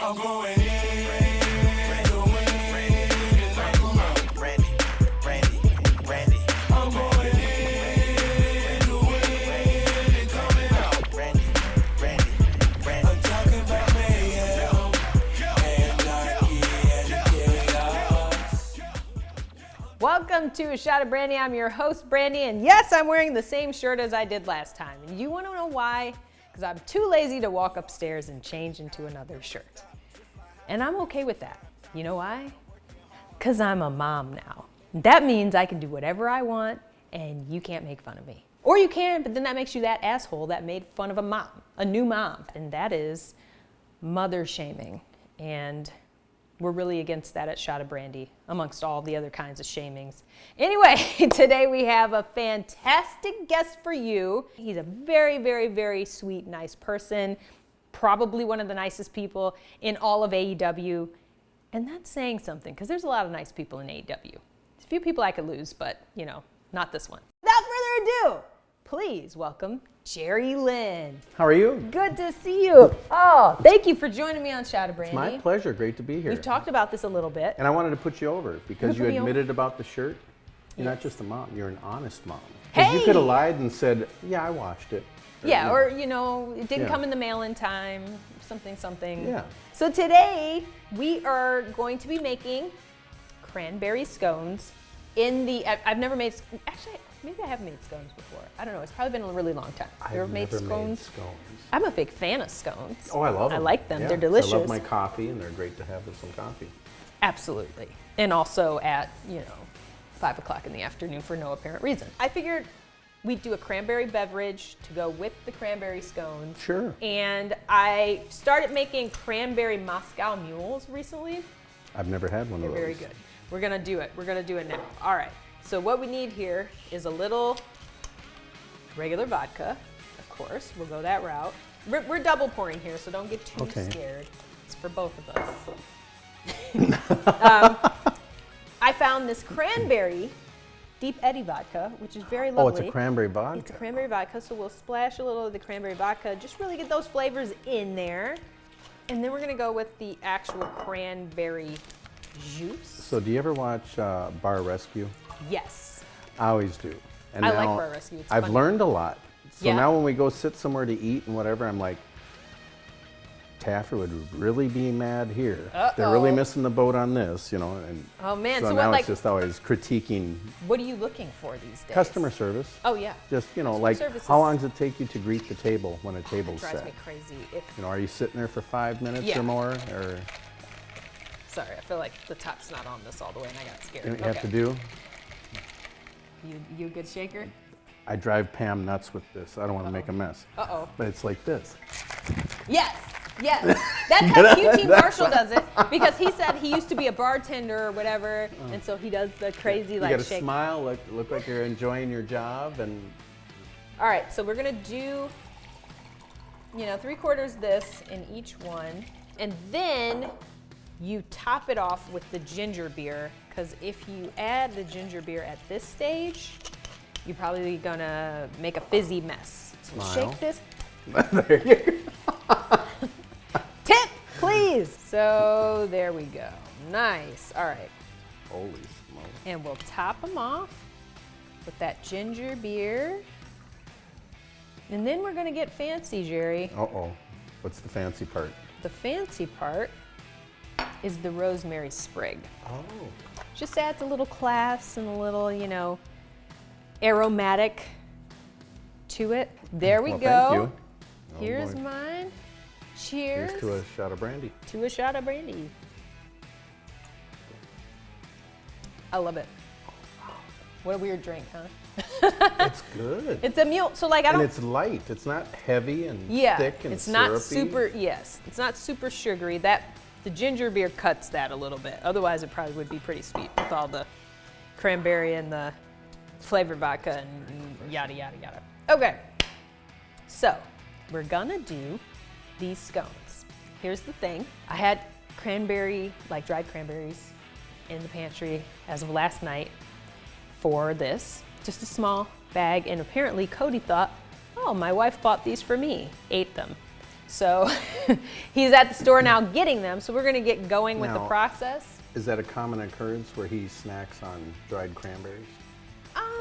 I'm going in to win. Brandi. I'm going in to win and coming out. Brandi. I'm talking about mayhem and darky and chaos. Welcome to A Shot of Brandi. I'm your host, Brandi, and yes, I'm wearing the same shirt as I did last time. And you want to know why? Because I'm too lazy to walk upstairs and change into another shirt. And I'm okay with that. You know why? Because I'm a mom now. That means I can do whatever I want, and you can't make fun of me. Or you can, but then that makes you that asshole that made fun of a mom, a new mom. And that is mother shaming. And we're really against that at Shot of Brandi, amongst all the other kinds of shamings. Anyway, today we have a fantastic guest for you. He's a very, very, very sweet, nice person, probably one of the nicest people in all of AEW. And that's saying something, because there's a lot of nice people in AEW. There's a few people I could lose, but, you know, not this one. Without further ado, please welcome Jerry Lynn. How are you? Good to see you. Oh, thank you for joining me on Shot of Brandi. It's my pleasure. Great to be here. We've talked about this a little bit. And I wanted to put you over because you put me admitted about the shirt. You're not just a mom. You're an honest mom. 'Cause Hey! You could have lied and said, yeah, I washed it. Yeah, or, you know, it didn't Yeah. come in the mail in time, something. Yeah. So today, we are going to be making cranberry scones in the, I've never made, actually, maybe I have made scones before. I don't know, it's probably been a really long time. You ever I've made never scones? made scones. I'm a big fan of scones. Oh, I love them. I like them, Yeah. they're delicious. I love my coffee, and they're great to have with some coffee. Absolutely. And also at, 5 o'clock in the afternoon for no apparent reason. I figured we'd do a cranberry beverage to go with the cranberry scones. Sure. And I started making cranberry Moscow mules recently. I've never had one of those. Very good. We're gonna do it. We're gonna do it now. All right. So what we need here is a little regular vodka, of course. We'll go that route. We're double pouring here, so don't get too scared. It's for both of us. I found this cranberry Deep Eddy vodka, which is very lovely. Oh, it's a cranberry vodka. It's a cranberry vodka, so we'll splash a little of the cranberry vodka, just really get those flavors in there. And then we're gonna go with the actual cranberry juice. So do you ever watch Bar Rescue? Yes. I always do. And I now like Bar Rescue. It's I've funny. learned a lot. So Yeah. now when we go sit somewhere to eat and whatever, I'm like, Taffer would really be mad here. They're really missing the boat on this, And Oh man, so so now what, it's just always critiquing what are you looking for these days? customer service. Oh yeah. Just like service how is- long does it take you to greet the table when a table's Drives set? me crazy. Are you sitting there for 5 minutes Yeah. or more, or Sorry, I feel like the top's not on this all the way, and I got scared. you know what you have to do? You a good shaker? I drive Pam nuts with this. I don't want to make a mess. Uh-oh. But it's like this. Yes. That's how QT Marshall does it, because he said he used to be a bartender or whatever, and so he does the crazy You like got to shake. smile, look like you're enjoying your job, and All right, so we're gonna do, 3/4 this in each one, and then you top it off with the ginger beer, because if you add the ginger beer at this stage, you're probably gonna make a fizzy mess. So Smile. shake this. there you go. Tip, please. So there we go. Nice. All right. Holy smoke. And we'll top them off with that ginger beer. And then we're gonna get fancy, Jerry. Uh-oh. What's the fancy part? The fancy part is the rosemary sprig. Oh. Just adds a little class and a little, aromatic to it. There we Well, go. thank you. Oh, Here's boy. mine. Cheers. Here's to a shot of brandy. To a shot of Brandi. I love it. What a weird drink, huh? It's good. It's a mule, so I and don't. it's light. It's not heavy and thick and it's syrupy. not super. Yes, it's not super sugary. The ginger beer cuts that a little bit. Otherwise, it probably would be pretty sweet with all the cranberry and the flavored vodka and yada yada yada. Okay, so we're gonna do these scones. Here's the thing: I had cranberry, dried cranberries, in the pantry as of last night for this. Just a small bag, and apparently Cody thought, oh, my wife bought these for me, ate them. So he's at the store now getting them. So we're going to get going with the Now, process. Is that a common occurrence where he snacks on dried cranberries?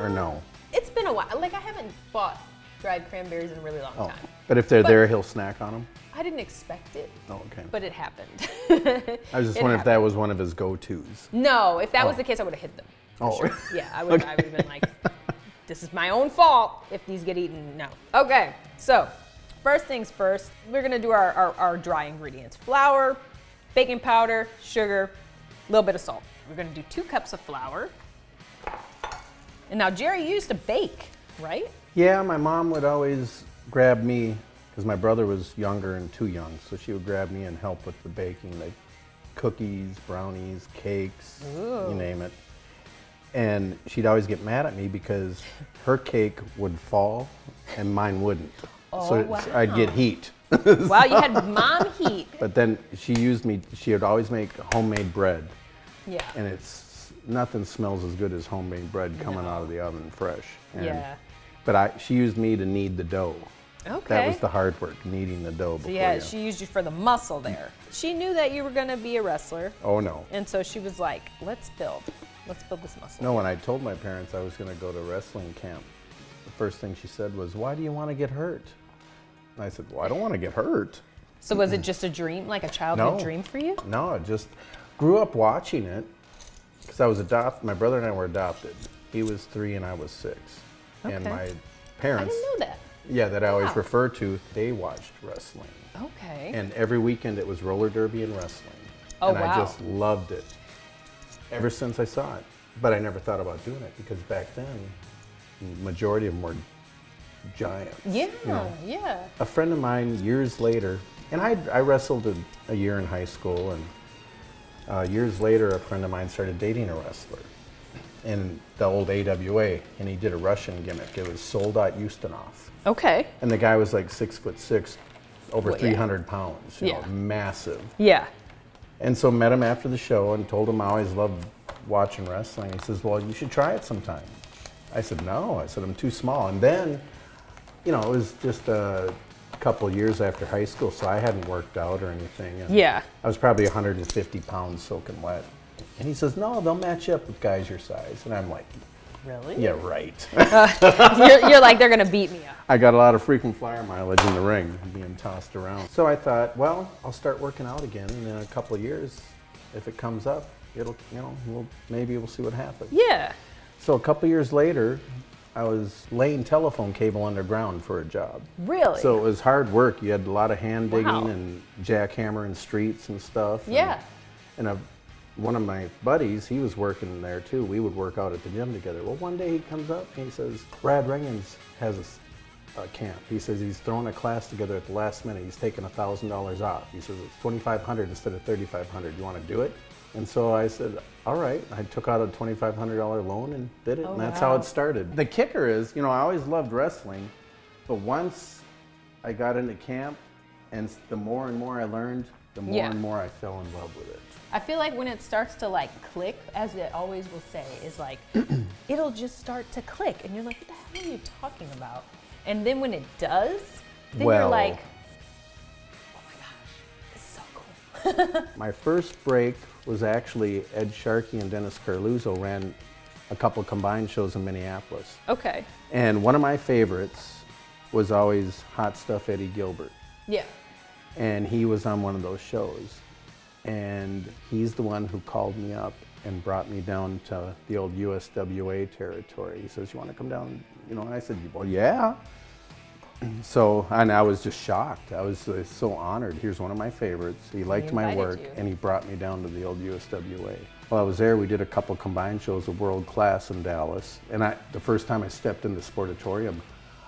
Or no? It's been a while. Like, I haven't bought dried cranberries in a really long time. But if they're there, he'll snack on them? I didn't expect it. Oh, okay. But it happened. I was just wondering if that was one of his go-tos. No, if that was the case, I would have hit them. Oh. Sure. Yeah, I would have been like, this is my own fault if these get eaten. No. Okay, so first things first, we're gonna do our dry ingredients. Flour, baking powder, sugar, a little bit of salt. We're gonna do 2 cups of flour. And now Jerry used to bake, right? Yeah, my mom would always grab me, because my brother was younger and too young, so she would grab me and help with the baking, like cookies, brownies, cakes, you name it. And she'd always get mad at me because her cake would fall and mine wouldn't. Oh, so wow. I'd get heat. Wow, you had mom heat. But then she would always make homemade bread. Yeah. And nothing smells as good as homemade bread coming out of the oven fresh. And, Yeah. But she used me to knead the dough. Okay. That was the hard work, kneading the dough before Yeah, you. she used you for the muscle there. She knew that you were gonna be a wrestler. Oh no. And so she was like, let's build this muscle. No, when I told my parents I was going to go to wrestling camp, the first thing she said was, "Why do you want to get hurt?" And I said, "Well, I don't want to get hurt." So was it just a dream, like a childhood dream for you? No, I just grew up watching it because I was adopted. My brother and I were adopted. He was 3 and I was 6. And Okay. my I parents, didn't know that. yeah, that I always Wow. refer to, they watched wrestling. Okay. And every weekend it was roller derby and wrestling. Oh, and wow. I just loved it ever since I saw it. But I never thought about doing it because back then, the majority of them were giants. Yeah, you know. yeah. A friend of mine years later, and I wrestled a year in high school, and years later a friend of mine started dating a wrestler in the old AWA, and he did a Russian gimmick. It was Soldat Ustinov. Okay. And the guy was like 6'6", over Well, yeah. 300 pounds, you know, Yeah. massive. Yeah. And so met him after the show and told him I always loved watching wrestling. He says, "Well, you should try it sometime." I said, "No." I said, "I'm too small." And then, you know, it was just a couple of years after high school, so I hadn't worked out or anything. And Yeah. I was probably 150 pounds soaking wet. And he says, "No, they'll match you up with guys your size." And I'm like, Really? "Yeah, right." You're like, they're gonna beat me up. I got a lot of frequent flyer mileage in the ring, being tossed around. So I thought, well, I'll start working out again, and in a couple of years, if it comes up, it'll, you know, maybe we'll see what happens. Yeah. So a couple of years later, I was laying telephone cable underground for a job. Really? So it was hard work. You had a lot of hand digging Wow. and jackhammering streets and stuff. Yeah. And one of my buddies, he was working there too. We would work out at the gym together. Well, one day he comes up and he says, "Brad Ringens has a camp." He says he's throwing a class together at the last minute. He's taking $1,000 off. He says it's $2,500 instead of $3,500. You want to do it? And so I said, all right. I took out a $2,500 loan and did it, and that's how wow. it started. The kicker is, you know, I always loved wrestling, but once I got into camp, and the more and more I learned, the more Yeah. and more I fell in love with it. I feel like when it starts to like click, as it always will say, is like, it'll just start to click. And you're like, what the hell are you talking about? And then when it does, then you're Well- like, oh my gosh, this is so cool. My first break was actually Ed Sharkey and Dennis Carluzzo ran a couple combined shows in Minneapolis. Okay. And one of my favorites was always Hot Stuff Eddie Gilbert. Yeah. And he was on one of those shows. And he's the one who called me up and brought me down to the old USWA territory. He says, "You want to come down?" You know, and I said, "Well, yeah." So, and I was just shocked. I was so honored. Here's one of my favorites. He liked my invited work, you. and he brought me down to the old USWA. While I was there, we did a couple combined shows of World Class in Dallas. And the first time I stepped in the Sportatorium,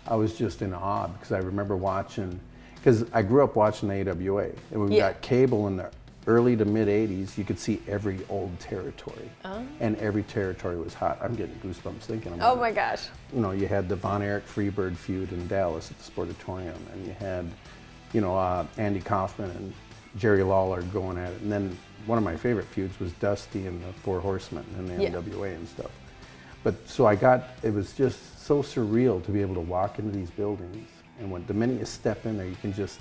I was just in awe because I remember watching, because I grew up watching AWA. And we Yeah. got cable in the early to mid 80s. You could see every old territory. Oh. And every territory was hot. I'm getting goosebumps thinking about it. Oh my gosh. You know, you had the Von Erich Freebird feud in Dallas at the Sportatorium, and you had, you know, Andy Kaufman and Jerry Lawler going at it. And then one of my favorite feuds was Dusty and the Four Horsemen and the Yeah. NWA and stuff. But so it was just so surreal to be able to walk into these buildings, and the minute you step in there, you can just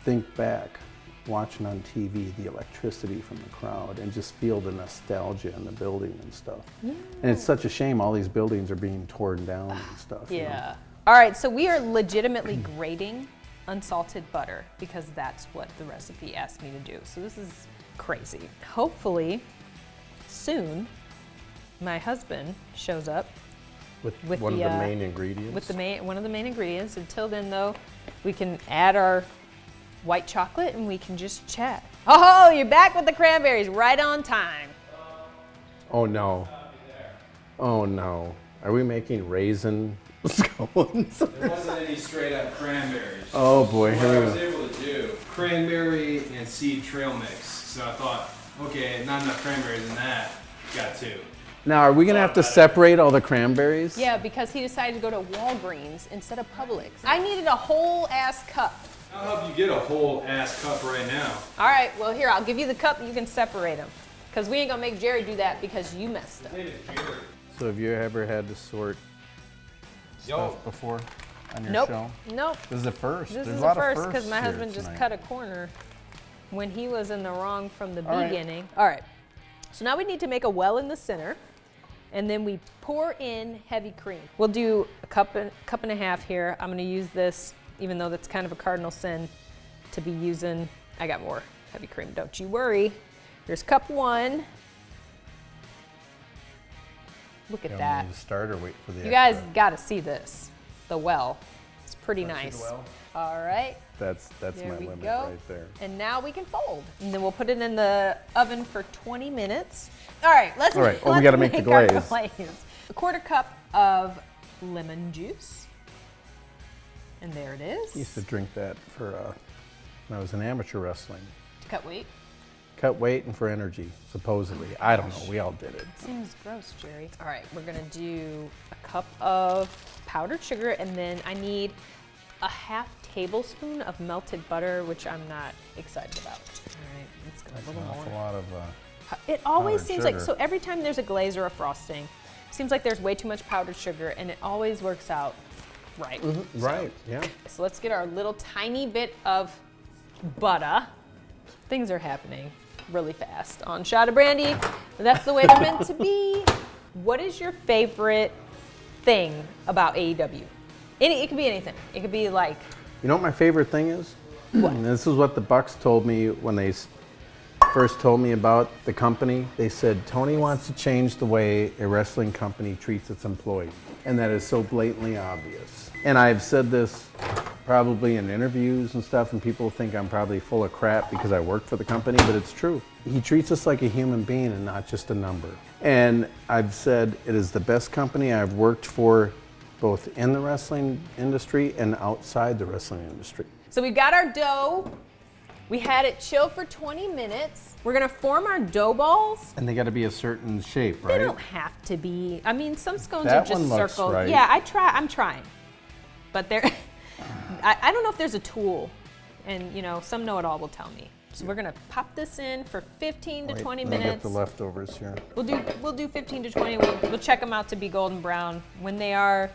think back, watching on TV, the electricity from the crowd, and just feel the nostalgia in the building and stuff. Yeah. And it's such a shame all these buildings are being torn down and stuff. you know? Yeah. All right, so we are legitimately grating unsalted butter because that's what the recipe asked me to do. So this is crazy. Hopefully, soon, my husband shows up With with one the, of the main ingredients. with one of the main ingredients. Until then, though, we can add our white chocolate and we can just chat. Oh, you're back with the cranberries, right on time. Oh no. Oh no. Are we making raisin scones? There wasn't any straight up cranberries. Oh boy, What here I we was go. able to do, cranberry and seed trail mix. So I thought, okay, not enough cranberries in that. Got two. Now, are we gonna have to separate all the cranberries? Yeah, because he decided to go to Walgreens instead of Publix. I needed a whole ass cup. I'll help you get a whole ass cup right now. All right, well here, I'll give you the cup and you can separate them. Because we ain't gonna make Jerry do that because you messed up. His name is Jerry. So have you ever had to sort stuff before on your Nope, show? nope. This is the first. This There's is a the lot of first because firsts my here husband just tonight. cut a corner when he was in the wrong from the All right. beginning. All right, so now we need to make a well in the center and then we pour in heavy cream. We'll do a cup and a half here. I'm gonna use this, even though that's kind of a cardinal sin to be using. I got more heavy cream, don't you worry. Here's cup one. Look at You that. want me to start or wait for the You guys extra? gotta see this. The well. It's pretty Wanna see the nice. well? All right. That's There my we limit go. right there. And now we can fold. And then we'll put it in the oven for 20 minutes. All right, let's All right, oh, we let's gotta make the our glaze. glaze. A quarter cup of lemon juice. And there it is. I used to drink that for when I was in amateur wrestling. Cut weight. Cut weight and for energy, supposedly. I don't know. We all did it. Seems gross, Jerry. All right, we're gonna do a cup of powdered sugar, and then I need a half tablespoon of melted butter, which I'm not excited about. All right, let's go a An little awful more. lot of. It always powdered seems like, sugar. so every time there's a glaze or a frosting, seems like there's way too much powdered sugar, and it always works out right. Right. Yeah. So let's get our little tiny bit of butter. Things are happening really fast on Shot of Brandy. That's the way they're meant to be. What is your favorite thing about AEW? It could be anything. It could be like, You know what my favorite thing is? What? This is what the Bucks told me when they first told me about the company. They said Tony wants to change the way a wrestling company treats its employees, and that is so blatantly obvious. And I've said this probably in interviews and stuff, and people think I'm probably full of crap because I work for the company, but it's true. He treats us like a human being and not just a number. And I've said it is the best company I've worked for, both in the wrestling industry and outside the wrestling industry. so we've got our dough. We had it chill for 20 minutes. We're gonna form our dough balls. And they got to be a certain shape, They right? don't have to be. I mean, some scones That are just one looks circled. right. Yeah, I'm trying. But there, I don't know if there's a tool, and you know, some know-it-all will tell me. So we're gonna pop this in for 15 to Wait, 20 let me minutes. get the leftovers here. We'll do 15 to 20. We'll check them out to be golden brown. When they are,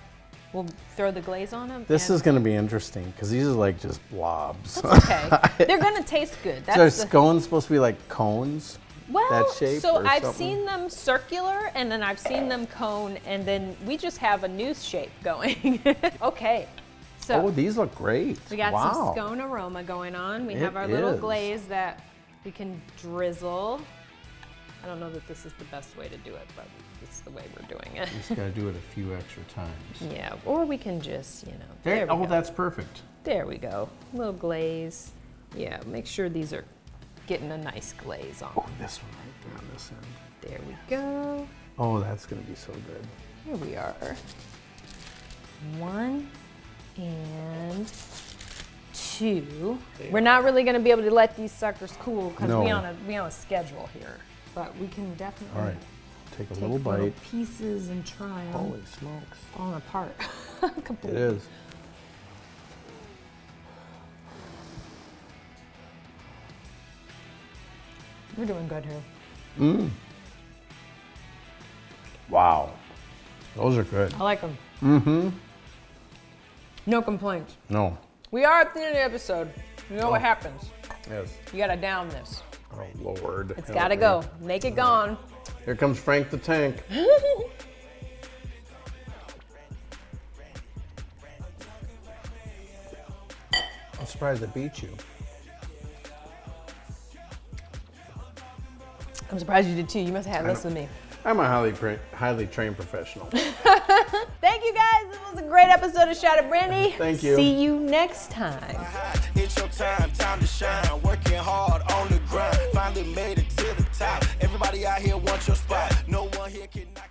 we'll throw the glaze on them. This and is going to be interesting because these are like just blobs. that's okay. They're gonna taste good. So are That's the, scones supposed to be like cones? well, that shape so or I've something? seen them circular, and then I've seen them cone, and then we just have a new shape going. Okay, so Oh, these look great. we got wow. some scone aroma going on. We It have our little is. glaze that we can drizzle. I don't know that this is the best way to do it, but it's the way we're doing it. Just got to do it a few extra times. Yeah, or we can just, you know, There, there we oh, go. that's perfect. There we go. A little glaze. Yeah, make sure these are getting a nice glaze on. Oh, this one right there on this end. There we go. Oh, that's going to be so good. Here we are. 1 and 2. We're not really going to be able to let these suckers cool because No. we on a schedule here, but we can definitely All right, take a take little bite. pieces and try them. Holy smokes. Falling apart. It Completely. is. We're doing good here. Wow. Those are good. I like them. Mm-hmm. No complaints. No. We are at the end of the episode. You know what happens? Yes. You gotta down this. Oh, Lord. It's help gotta me. go. Make it gone. Here comes Frank the Tank. I'm surprised it beat you. I'm surprised you did too. You must have had less than me. I'm a highly trained professional. Thank you guys. This was a great episode of Shot of Brandi. Thank you. See you next time. It's your time to shine. Working hard on the grind. Finally made it to the top. Everybody out here wants your spot. No one here can knock